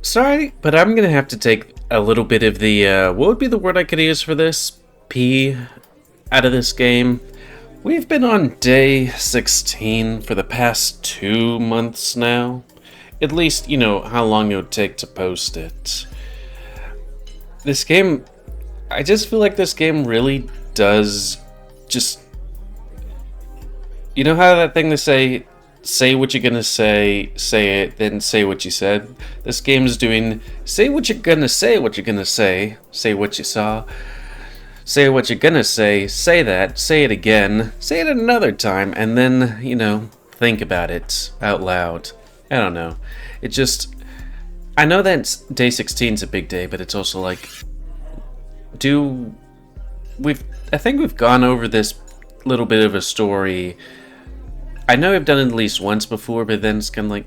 Sorry, but I'm gonna have to take a little bit of the, what would be the word I could use for this? P out of this game. We've been on day 16 for the past 2 months now. At least, you know, how long it would take to post it. This game, I just feel like this game really does just... You know how that thing they say what you're gonna say it, then say what you said? This game is doing, say what you're gonna say what you're gonna say what you saw, say what you're gonna say that, say it again, say it another time, and then, you know, think about it out loud. I don't know. It just... I know that day 16 is a big day, but it's also like... I think we've gone over this little bit of a story. I know I've done it at least once before, but then it's kind of like...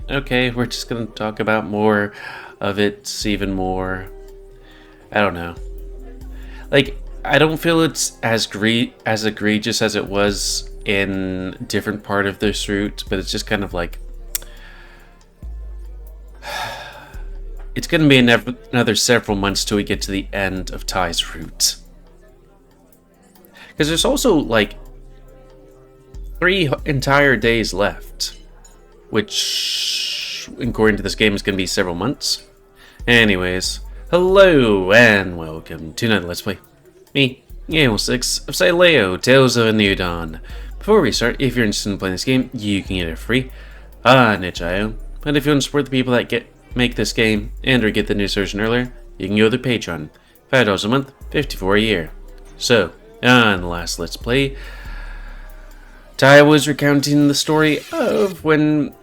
Okay, we're just gonna talk about more of it, even more. I don't know. Like, I don't feel it's as egregious as it was in different part of this route, but it's just kind of like... It's gonna be another several months till we get to the end of Ty's route. Because there's also, like, 3 entire days left, which, according to this game, is going to be several months. Anyways, hello and welcome to another Let's Play. Me, GamerWolfSix of Sileo, Tales of a New Dawn. Before we start, if you're interested in playing this game, you can get it free on itch.io. And if you want to support the people that make this game and or get the news version earlier, you can go to Patreon. $5 a month, $54 a year. So, on the last Let's Play, Ty was recounting the story of when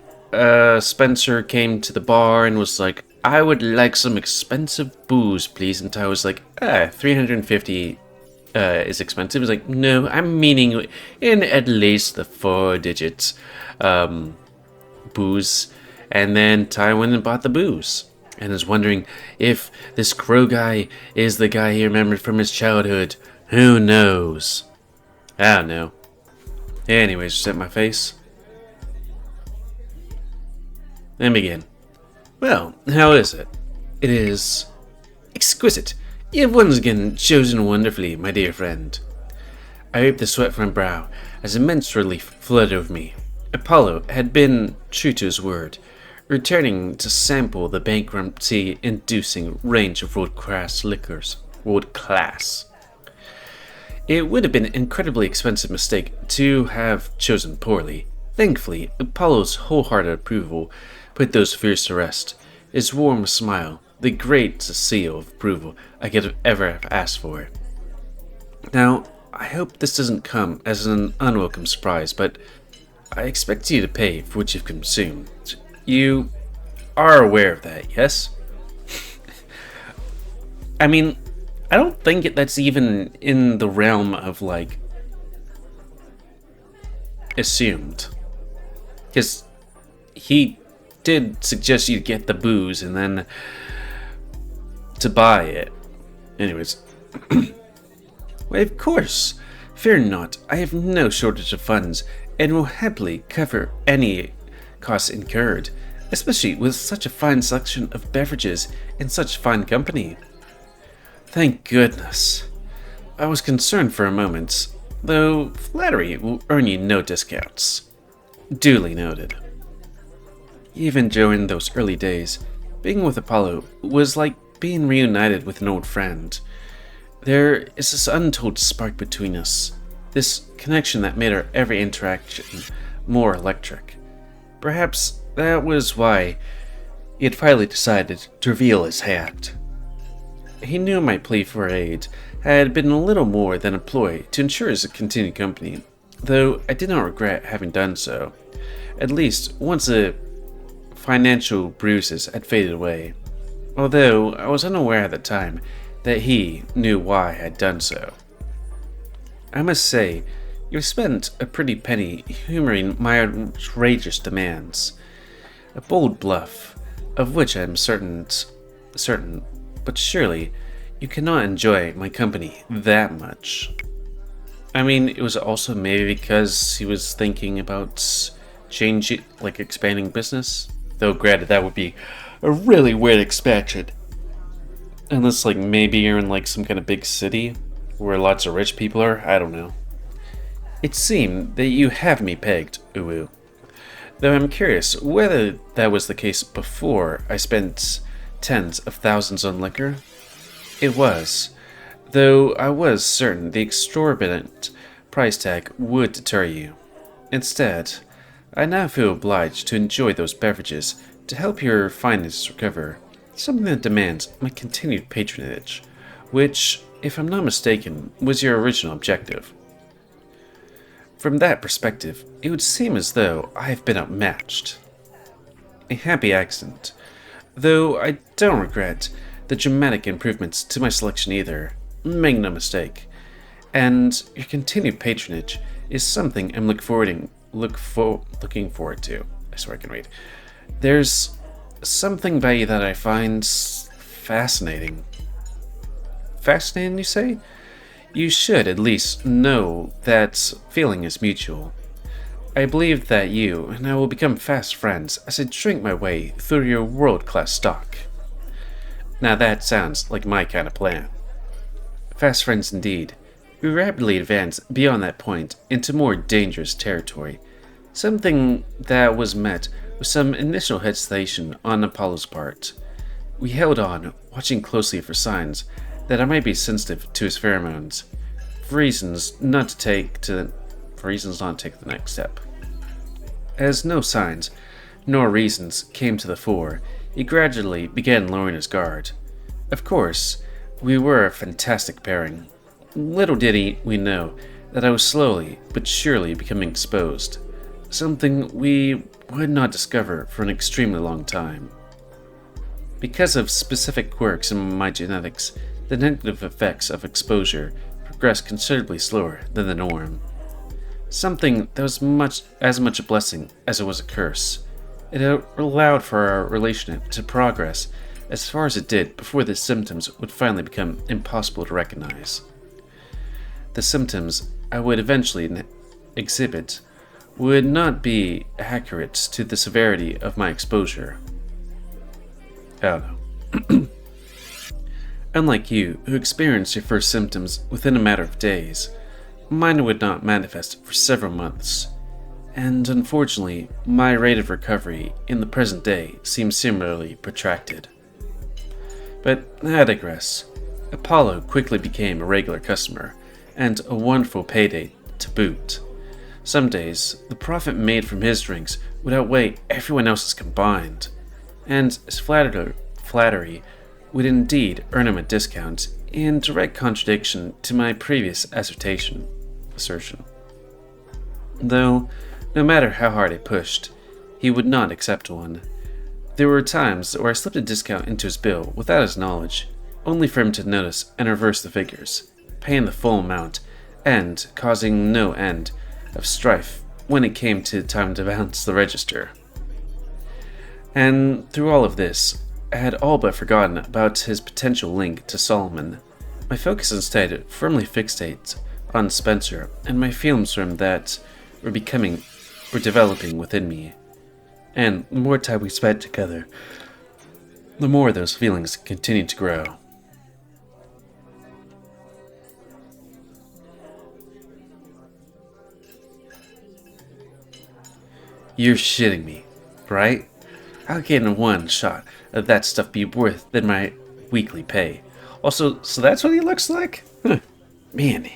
Spencer came to the bar and was like, I would like some expensive booze, please. And Ty was like, $350 is expensive. He was like, no, I'm meaning in at least the 4 digits booze. And then Ty went and bought the booze and is wondering if this crow guy is the guy he remembered from his childhood. Who knows? I don't know. Anyways, just at my face. And begin. Well, how is it? It is exquisite. You have once again chosen wonderfully, my dear friend. I wiped the sweat from my brow as immense relief flooded over me. Apollo had been true to his word, returning to sample the bankruptcy-inducing range of world-class liquors. World-class. It would have been an incredibly expensive mistake to have chosen poorly. Thankfully, Apollo's wholehearted approval put those fears to rest. His warm smile, the greatest seal of approval I could have ever asked for. Now, I hope this doesn't come as an unwelcome surprise, but I expect you to pay for what you've consumed. You are aware of that, yes? I mean, I don't think that's even in the realm of, like, assumed. Because he did suggest you get the booze and then to buy it. Anyways. Why, of course. Fear not, I have no shortage of funds and will happily cover any costs incurred, especially with such a fine selection of beverages and such fine company. Thank goodness. I was concerned for a moment, though flattery will earn you no discounts. Duly noted. Even during those early days, being with Apollo was like being reunited with an old friend. There is this untold spark between us, this connection that made our every interaction more electric. Perhaps that was why he had finally decided to reveal his hand. He knew my plea for aid had been a little more than a ploy to ensure his continued company, though I did not regret having done so, at least once the financial bruises had faded away, although I was unaware at the time that he knew why I had done so. I must say, you've spent a pretty penny humoring my outrageous demands. A bold bluff, of which I am certain, but surely you cannot enjoy my company that much. I mean, it was also maybe because he was thinking about expanding business. Though granted, that would be a really weird expansion. Unless, like, maybe you're in, like, some kind of big city where lots of rich people are. I don't know. It seemed that you have me pegged, Uwu. Though I'm curious whether that was the case before I spent tens of thousands on liquor. It was, though I was certain the exorbitant price tag would deter you. Instead, I now feel obliged to enjoy those beverages to help your finances recover, something that demands my continued patronage, which, if I'm not mistaken, was your original objective. From that perspective, it would seem as though I have been outmatched. A happy accident, though I don't regret the dramatic improvements to my selection either, make no mistake, and your continued patronage is something I'm looking forward to. I swear I can read. There's something about you that I find fascinating. Fascinating, you say? You should at least know that feeling is mutual. I believe that you and I will become fast friends as I drink my way through your world-class stock. Now that sounds like my kind of plan. Fast friends indeed. We rapidly advance beyond that point into more dangerous territory, something that was met with some initial hesitation on Apollo's part. We held on, watching closely for signs that I might be sensitive to his pheromones, for reasons not to take the next step. As no signs nor reasons came to the fore, he gradually began lowering his guard. Of course, we were a fantastic pairing. Little did we know that I was slowly but surely becoming exposed, something we would not discover for an extremely long time. Because of specific quirks in my genetics, the negative effects of exposure progressed considerably slower than the norm. Something that was as much a blessing as it was a curse. It allowed for our relationship to progress as far as it did before the symptoms would finally become impossible to recognize. The symptoms I would eventually exhibit would not be accurate to the severity of my exposure. I don't know. Unlike you, who experienced your first symptoms within a matter of days, mine would not manifest for several months, and unfortunately, my rate of recovery in the present day seems similarly protracted. But I digress. Apollo quickly became a regular customer, and a wonderful payday to boot. Some days, the profit made from his drinks would outweigh everyone else's combined, and his flattery would indeed earn him a discount, in direct contradiction to my previous assertion. Though, no matter how hard I pushed, he would not accept one. There were times where I slipped a discount into his bill without his knowledge, only for him to notice and reverse the figures, paying the full amount, and causing no end of strife when it came to time to bounce the register. And through all of this, I had all but forgotten about his potential link to Solomon. My focus instead firmly fixated on Spencer and my feelings for him that were developing within me. And the more time we spent together, the more those feelings continued to grow. You're shitting me, right? How can one shot of that stuff be worth than my weekly pay? Also, so that's what he looks like? Man,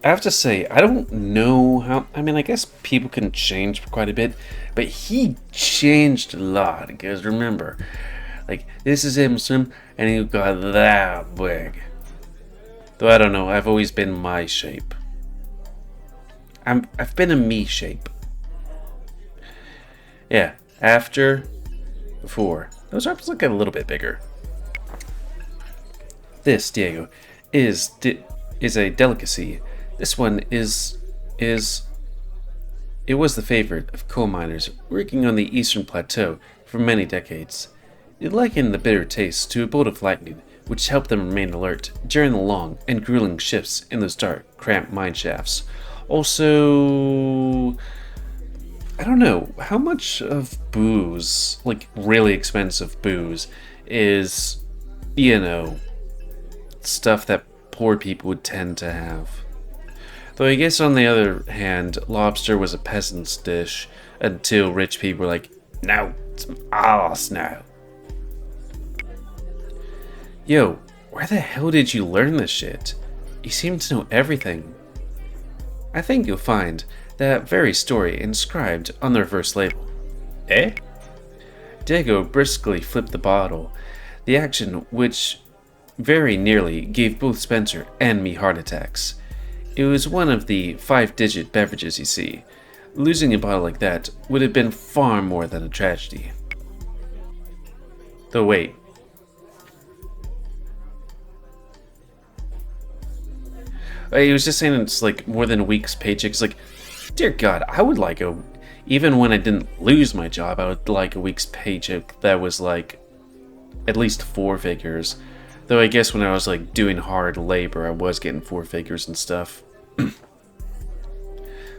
I have to say, I don't know how... I mean, I guess people can change quite a bit, but he changed a lot, because remember, like, this is him, and he got that big. Though I don't know, I've always been my shape. I've been a me shape. Yeah, after, before. Those arms look a little bit bigger. This, Diego, is a delicacy. This one it was the favorite of coal miners working on the eastern plateau for many decades. It likened the bitter taste to a bolt of lightning, which helped them remain alert during the long and grueling shifts in those dark, cramped mine shafts. Also, I don't know, how much of booze, like really expensive booze, is, stuff that poor people would tend to have? Though I guess on the other hand, lobster was a peasant's dish until rich people were like, no, it's ours now. Yo, where the hell did you learn this shit? You seem to know everything. I think you'll find that very story inscribed on the reverse label. Eh? Diego briskly flipped the bottle, the action which very nearly gave both Spencer and me heart attacks. It was one of the 5-digit beverages, you see. Losing a bottle like that would have been far more than a tragedy. Though wait. He was just saying it's like more than a week's paycheck. It's like, dear God, I would like even when I didn't lose my job, I would like a week's paycheck that was like at least 4 figures. Though I guess when I was like doing hard labor, I was getting 4 figures and stuff.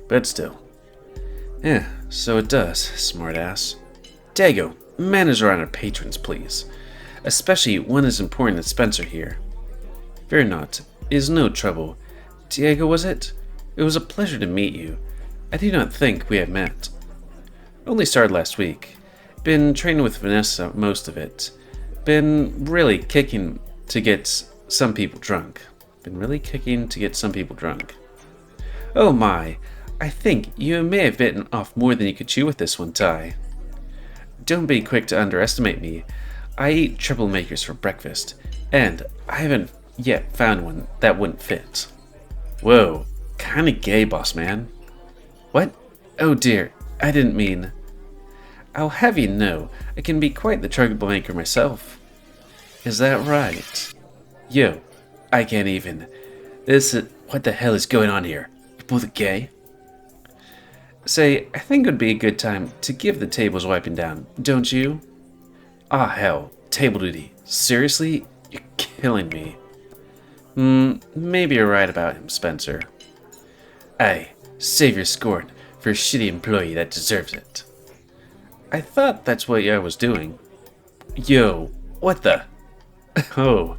But still. Yeah, so it does, smartass. Diego, manage around our patrons, please. Especially one as important as Spencer here. Fear not, it is no trouble. Diego, was it? It was a pleasure to meet you. I do not think we have met. Only started last week. Been training with Vanessa most of it. Been really kicking to get some people drunk. Oh my, I think you may have bitten off more than you could chew with this one, Ty. Don't be quick to underestimate me. I eat troublemakers for breakfast, and I haven't yet found one that wouldn't fit. Whoa, kinda gay, boss man. What? Oh dear, I didn't mean. I'll have you know, I can be quite the troublemaker myself. Is that right? Yo, I can't even. What the hell is going on here? You both gay? Say, I think it would be a good time to give the tables wiping down, don't you? Ah hell, table duty. Seriously? You're killing me. Maybe you're right about him, Spencer. Aye, save your scorn for a shitty employee that deserves it. I thought that's what I was doing. Yo, what the? Oh,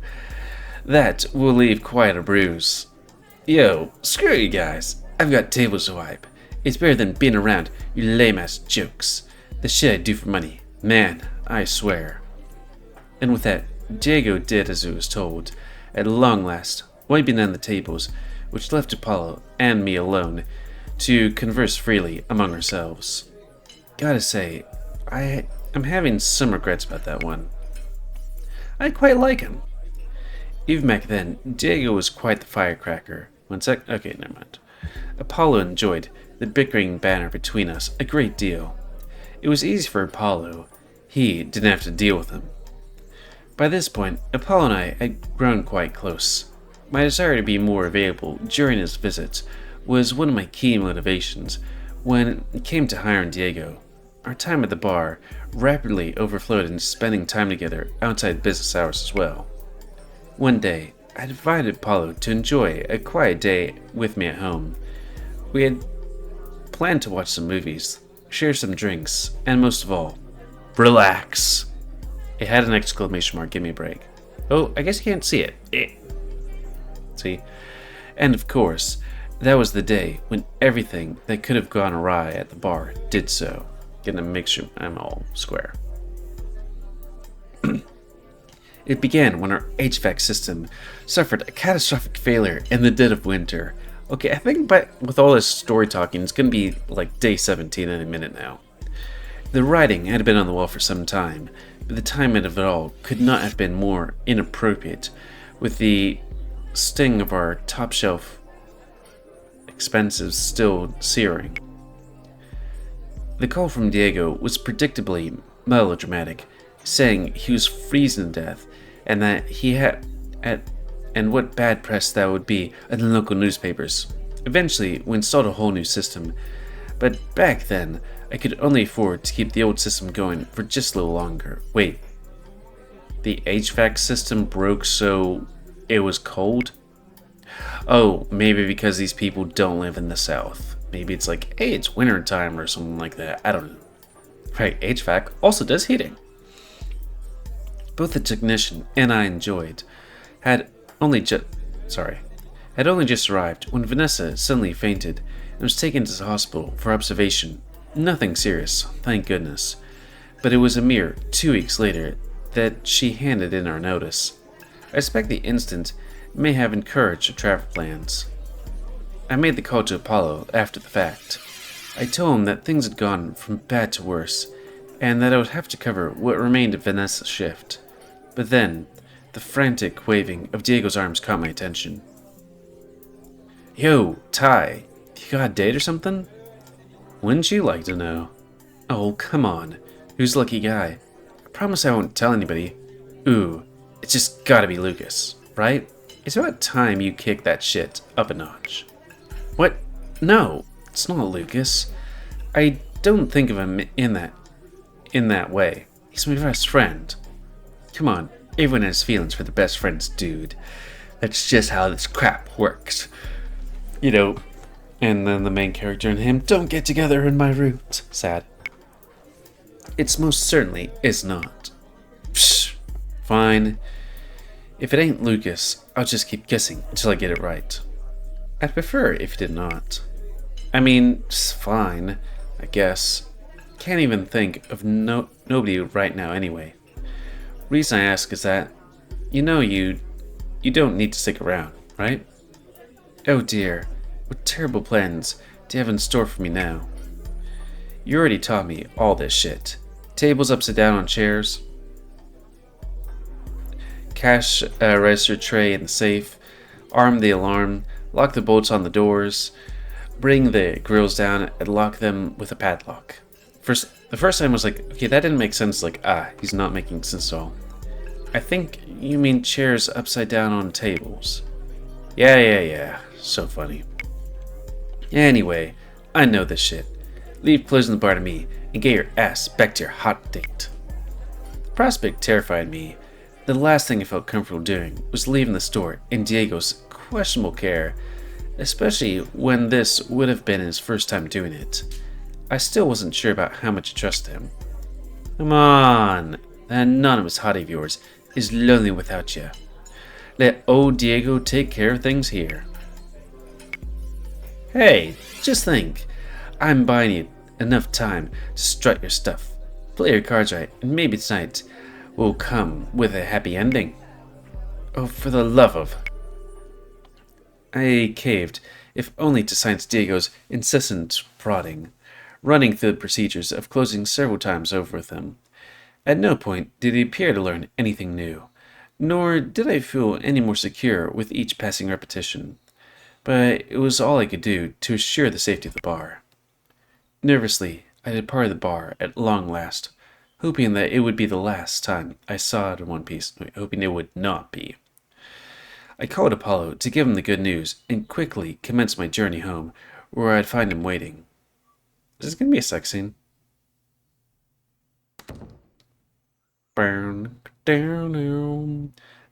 that will leave quite a bruise. Yo, screw you guys. I've got tables to wipe. It's better than being around your lame-ass jokes. The shit I do for money. Man, I swear. And with that, Diego did as he was told, at long last, wiping down the tables, which left Apollo and me alone to converse freely among ourselves. Gotta say, I'm having some regrets about that one. I quite like him. Even back then, Diego was quite the firecracker. Okay, never mind. Apollo enjoyed the bickering banter between us a great deal. It was easy for Apollo. He didn't have to deal with him. By this point, Apollo and I had grown quite close. My desire to be more available during his visits was one of my key motivations when it came to hiring Diego. Our time at the bar rapidly overflowed into spending time together outside business hours as well. One day, I invited Apollo to enjoy a quiet day with me at home. We had planned to watch some movies, share some drinks, and most of all, relax. It had an exclamation mark, give me a break. Oh, I guess you can't see it. See? And of course, that was the day when everything that could have gone awry at the bar did so. Getting a mixture, I'm all square. It began when our HVAC system suffered a catastrophic failure in the dead of winter. Okay, I think with all this story talking, it's going to be like day 17 in a minute now. The writing had been on the wall for some time, but the timing of it all could not have been more inappropriate with the sting of our top shelf expenses still searing. The call from Diego was predictably melodramatic, saying he was freezing to death and that he had and what bad press that would be in the local newspapers. Eventually, we installed a whole new system, but back then, I could only afford to keep the old system going for just a little longer. Wait, the HVAC system broke so it was cold? Oh, maybe because these people don't live in the South. Maybe it's like, hey, it's winter time or something like that. I don't know. Right, HVAC also does heating. Both the technician and I enjoyed had only just arrived when Vanessa suddenly fainted and was taken to the hospital for observation. Nothing serious, thank goodness. But it was a mere 2 weeks later that she handed in our notice. I suspect the incident may have encouraged her travel plans. I made the call to Apollo after the fact. I told him that things had gone from bad to worse, and that I would have to cover what remained of Vanessa's shift. But then, the frantic waving of Diego's arms caught my attention. Yo, Ty, you got a date or something? Wouldn't you like to know? Oh, come on. Who's the lucky guy? I promise I won't tell anybody. Ooh, it's just gotta be Lucas, right? It's about time you kick that shit up a notch. What? No, it's not Lucas. I don't think of him in that way. He's my best friend. Come on, everyone has feelings for their best friends, dude. That's just how this crap works. You know, and then the main character and him don't get together in my route. Sad. It's most certainly is not. Psh, fine. If it ain't Lucas, I'll just keep guessing until I get it right. I'd prefer if it did not. I mean, it's fine, I guess. Can't even think of nobody right now anyway. Reason I ask is that, you don't need to stick around, right? Oh dear, what terrible plans do you have in store for me now? You already taught me all this shit. Tables upside down on chairs, cash register tray in the safe, arm the alarm, lock the bolts on the doors, bring the grills down and lock them with a padlock. The first time I was like, okay, that didn't make sense. Like, he's not making sense at all. I think you mean chairs upside down on tables. Yeah. So funny. Anyway, I know this shit. Leave closing the bar to me and get your ass back to your hot date. The prospect terrified me. The last thing I felt comfortable doing was leaving the store in Diego's questionable care, especially when this would have been his first time doing it. I still wasn't sure about how much to trust him. Come on, that anonymous hottie of yours is lonely without you. Let old Diego take care of things here. Hey, just think. I'm buying you enough time to strut your stuff, play your cards right, and maybe tonight will come with a happy ending. Oh, for the love of... I caved, if only to silence Diego's incessant prodding, running through the procedures of closing several times over with him. At no point did he appear to learn anything new, nor did I feel any more secure with each passing repetition. But it was all I could do to assure the safety of the bar. Nervously, I departed the bar at long last, hoping that it would be the last time I saw it in one piece, hoping it would not be. I called Apollo to give him the good news and quickly commenced my journey home, where I'd find him waiting. Is this going to be a sex scene? Upon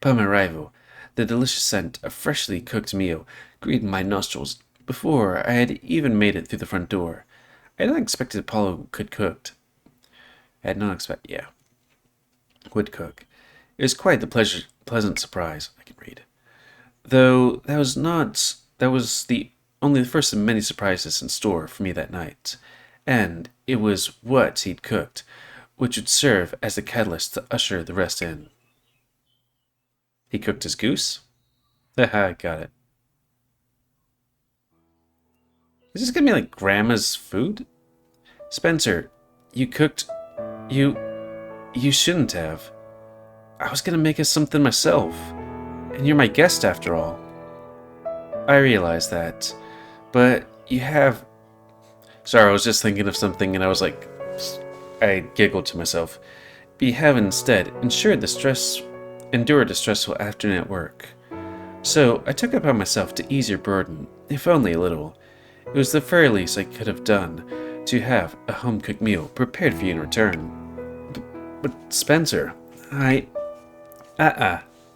my arrival, the delicious scent of freshly cooked meal greeted my nostrils before I had even made it through the front door. I had not expected Apollo would cook. It was quite the pleasant surprise. I can read. Though that was only the first of many surprises in store for me that night, and it was what he'd cooked, which would serve as the catalyst to usher the rest in. He cooked his goose? Haha, got it. Is this gonna be like Grandma's food? Spencer, you cooked... You shouldn't have. I was gonna make us something myself. And you're my guest after all. I realize that. But you have... Sorry, I was just thinking of something and I was like... I giggled to myself. But you have instead endured the stressful afternoon at work. So I took it upon myself to ease your burden, if only a little. It was the very least I could have done to have a home-cooked meal prepared for you in return. But Spencer,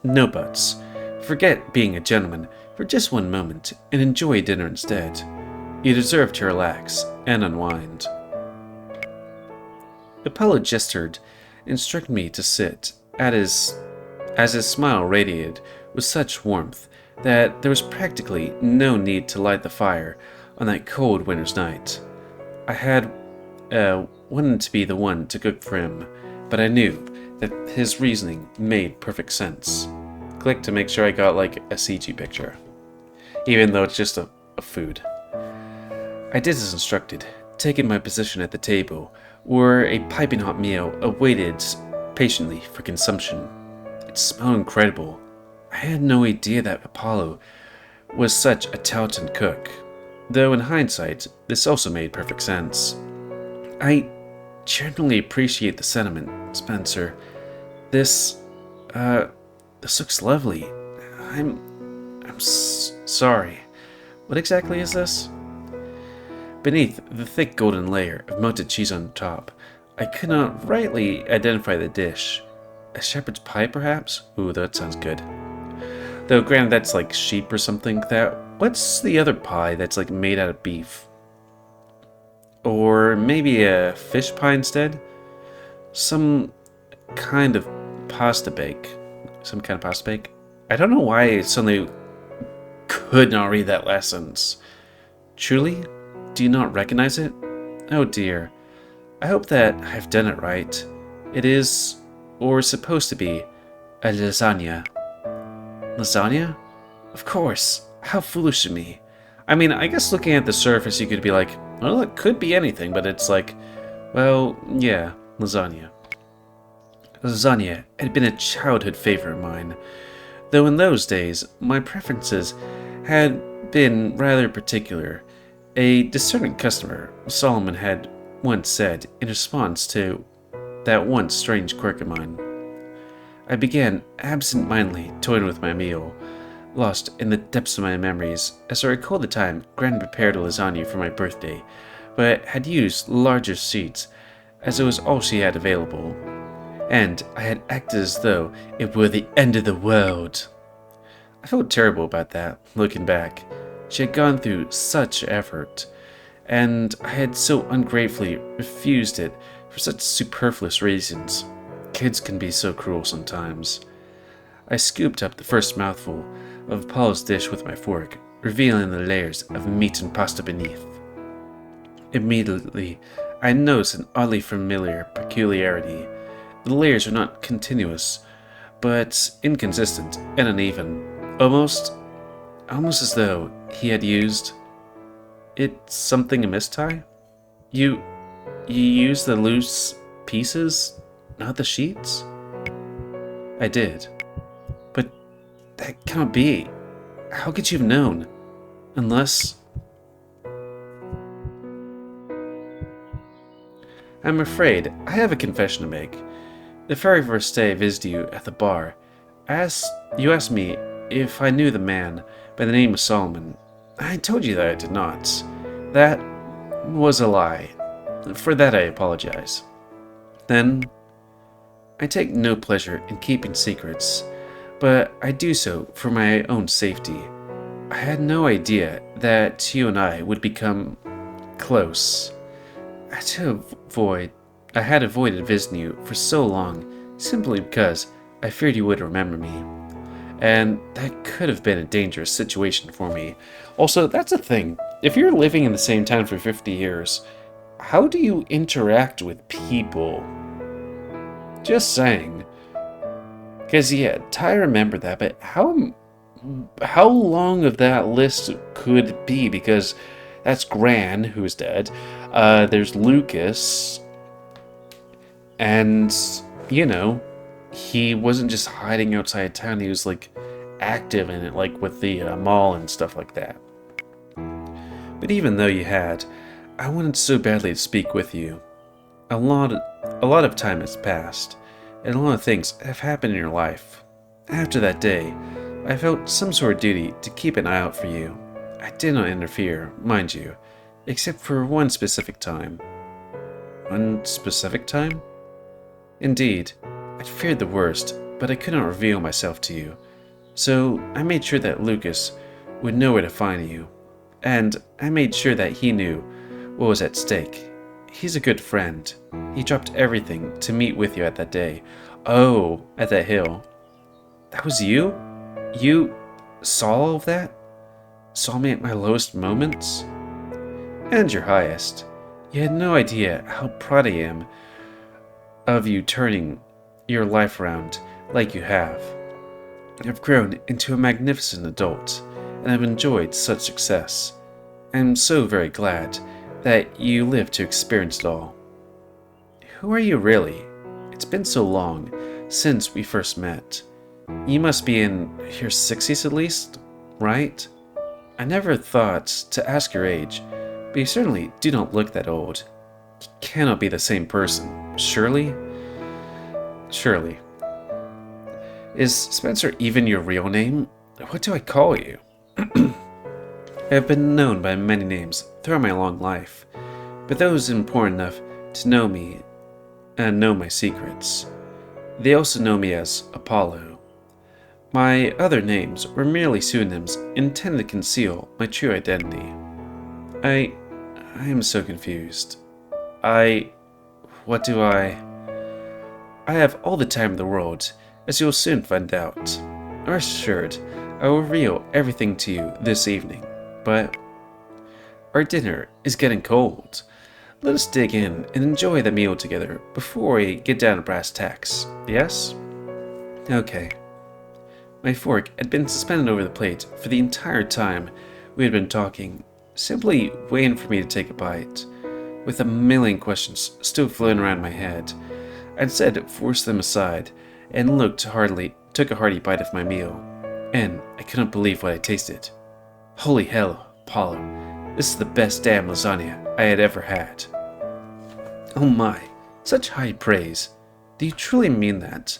no buts. Forget being a gentleman for just one moment and enjoy dinner instead. You deserve to relax and unwind. Apollo gestured, instructed me to sit as his smile radiated with such warmth that there was practically no need to light the fire on that cold winter's night. I had wanted to be the one to cook for him, but I knew that his reasoning made perfect sense. Click to make sure I got like a CG picture, even though it's just a food. I did as instructed, taking my position at the table, where a piping hot meal awaited patiently for consumption. It smelled incredible. I had no idea that Apollo was such a talented cook, though in hindsight, this also made perfect sense. I genuinely appreciate the sentiment, Spencer. This looks lovely. I'm sorry. What exactly is this? Beneath the thick golden layer of melted cheese on top, I could not rightly identify the dish. A shepherd's pie, perhaps? Ooh, that sounds good. Though, granted, that's like sheep or something. What's the other pie that's like made out of beef? Or maybe a fish pie instead? Some kind of pasta bake. I don't know why I suddenly could not read that last sentence. Truly? Do you not recognize it? Oh dear. I hope that I've done it right. It is, or is supposed to be, a lasagna. Lasagna? Of course. How foolish of me. I mean, I guess looking at the surface you could be like, well, it could be anything, but it's like, well, yeah, lasagna. Lasagna had been a childhood favorite of mine, though in those days my preferences had been rather particular. A discerning customer, Solomon had once said in response to that one strange quirk of mine. I began absent-mindedly toying with my meal, lost in the depths of my memories as I recalled the time Gran prepared a lasagna for my birthday, but had used larger sheets as it was all she had available, and I had acted as though it were the end of the world. I felt terrible about that, looking back. She had gone through such effort, and I had so ungratefully refused it for such superfluous reasons. Kids can be so cruel sometimes. I scooped up the first mouthful of Paul's dish with my fork, revealing the layers of meat and pasta beneath. Immediately, I noticed an oddly familiar peculiarity. The layers were not continuous, but inconsistent and uneven, almost as though he had used something amiss, Ty? You used the loose pieces, not the sheets? I did. But that cannot be. How could you have known? Unless... I'm afraid I have a confession to make. The very first day I visited you at the bar, you asked me if I knew the man by the name of Solomon. I told you that I did not. That was a lie. For that I apologize. Then, I take no pleasure in keeping secrets, but I do so for my own safety. I had no idea that you and I would become close. I had avoided visiting you for so long simply because I feared you would remember me. And that could have been a dangerous situation for me. Also, that's a thing. If you're living in the same town for 50 years, how do you interact with people? Just saying. Because, yeah, Ty remembered that, but how long of that list could it be? Because that's Gran, who's dead. There's Lucas. And, you know, he wasn't just hiding outside town, he was like active in it, like with the mall and stuff like that. But even though you had, I wanted so badly to speak with you. A lot of time has passed, and a lot of things have happened in your life. After that day, I felt some sort of duty to keep an eye out for you. I did not interfere, mind you, except for one specific time. One specific time? Indeed, I feared the worst, but I could not reveal myself to you. So I made sure that Lucas would know where to find you. and I made sure that he knew what was at stake. He's a good friend. He dropped everything to meet with you at that day. Oh, at that hill. That was you? You saw all of that? Saw me at my lowest moments? And your highest. You had no idea how proud I am of you turning your life around like you have. I've grown into a magnificent adult, and I've enjoyed such success. I'm so very glad that you lived to experience it all. Who are you really? It's been so long since we first met. You must be in your 60s at least, right? I never thought to ask your age, but you certainly do not look that old. You cannot be the same person, surely? Surely. Is Spencer even your real name? What do I call you? I have been known by many names throughout my long life, but those important enough to know me and know my secrets. They also know me as Apollo. My other names were merely pseudonyms intended to conceal my true identity. I am so confused. What do I have all the time in the world, as you'll soon find out. Rest assured, I will reveal everything to you this evening, but our dinner is getting cold. Let us dig in and enjoy the meal together before we get down to brass tacks, yes? Okay. My fork had been suspended over the plate for the entire time we had been talking, simply waiting for me to take a bite, with a million questions still floating around my head. I instead forced them aside and took a hearty bite of my meal, and I couldn't believe what I tasted. Holy hell, Apollo, this is the best damn lasagna I had ever had. Oh my, such high praise. Do you truly mean that?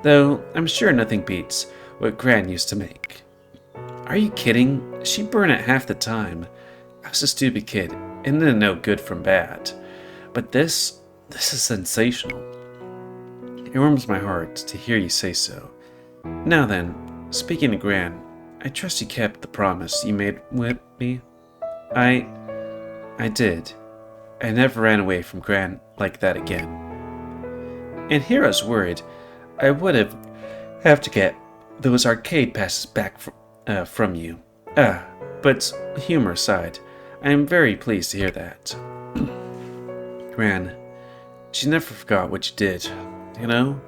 Though I'm sure nothing beats what Gran used to make. Are you kidding? She burned it half the time. I was a stupid kid and didn't know good from bad. But this is sensational. It warms my heart to hear you say so. Now then, speaking of Gran, I trust you kept the promise you made with me. I did. I never ran away from Gran like that again. And here I was worried I would have to get those arcade passes back from you. But humor aside, I am very pleased to hear that. Gran, she never forgot what you did, you know?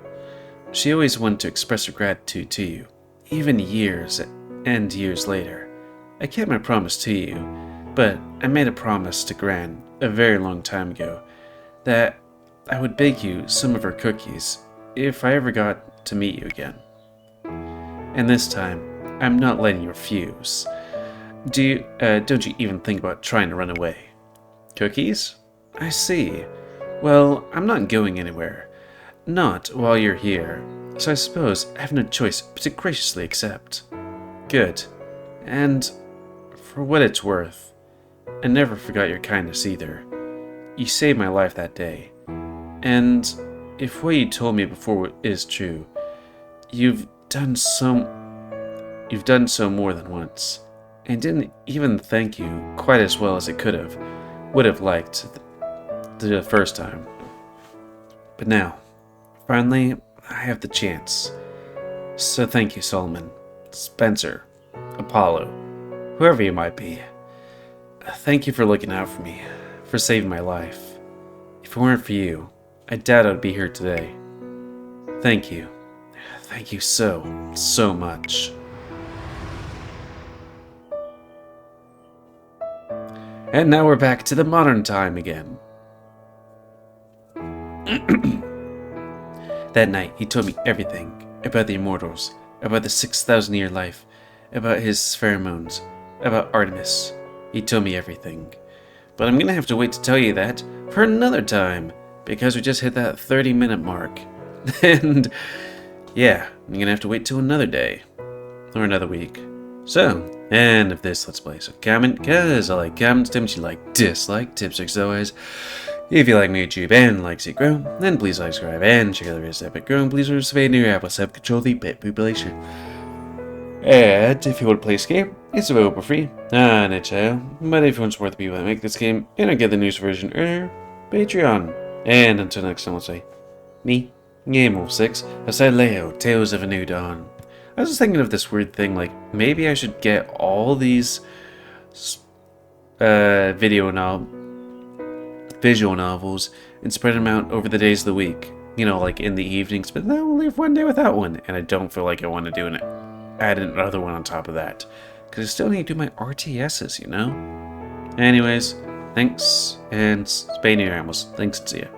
She always wanted to express her gratitude to you, even years and years later. I kept my promise to you, but I made a promise to Gran a very long time ago that I would bake you some of her cookies if I ever got to meet you again. And this time, I'm not letting you refuse. Don't you even think about trying to run away? Cookies? I see. Well, I'm not going anywhere. Not while you're here, so I suppose I have no choice but to graciously accept. Good. And for what it's worth, I never forgot your kindness either. You saved my life that day. And if what you told me before is true, you've done so more than once, and didn't even thank you quite as well as I would have liked the first time. But now, finally, I have the chance. So thank you, Solomon, Spencer, Apollo, whoever you might be. Thank you for looking out for me, for saving my life. If it weren't for you, I doubt I'd be here today. Thank you. Thank you so much. And now we're back to the modern time again. That night, he told me everything about the immortals, about the 6,000-year life, about his pheromones, about Artemis. He told me everything. But I'm gonna have to wait to tell you that for another time, because we just hit that 30-minute mark. And yeah, I'm gonna have to wait till another day, or another week. So, end of this Let's Play. So comment, cause I like comments, tips you like, dislike, tips as always. If you like me YouTube and like see it grow, then please like, subscribe, and check out the rest of Epic Growing. Please participate in your Apple self-control the pet population. And if you want to play this game, it's available for free on its channel. But if you want to support the people that make this game and get the news version earlier, Patreon. And until next time, I'll say, me, GamerWolfSix, has said Sileo, Tales of a New Dawn. I was just thinking of this weird thing, like, maybe I should get all these visual novels and spread them out over the days of the week. You know, like in the evenings, but then I'll leave one day without one. And I don't feel like I want to do add another one on top of that. Because I still need to do my RTSs, you know? Anyways, thanks, and Spay New Year, Thanks, see ya.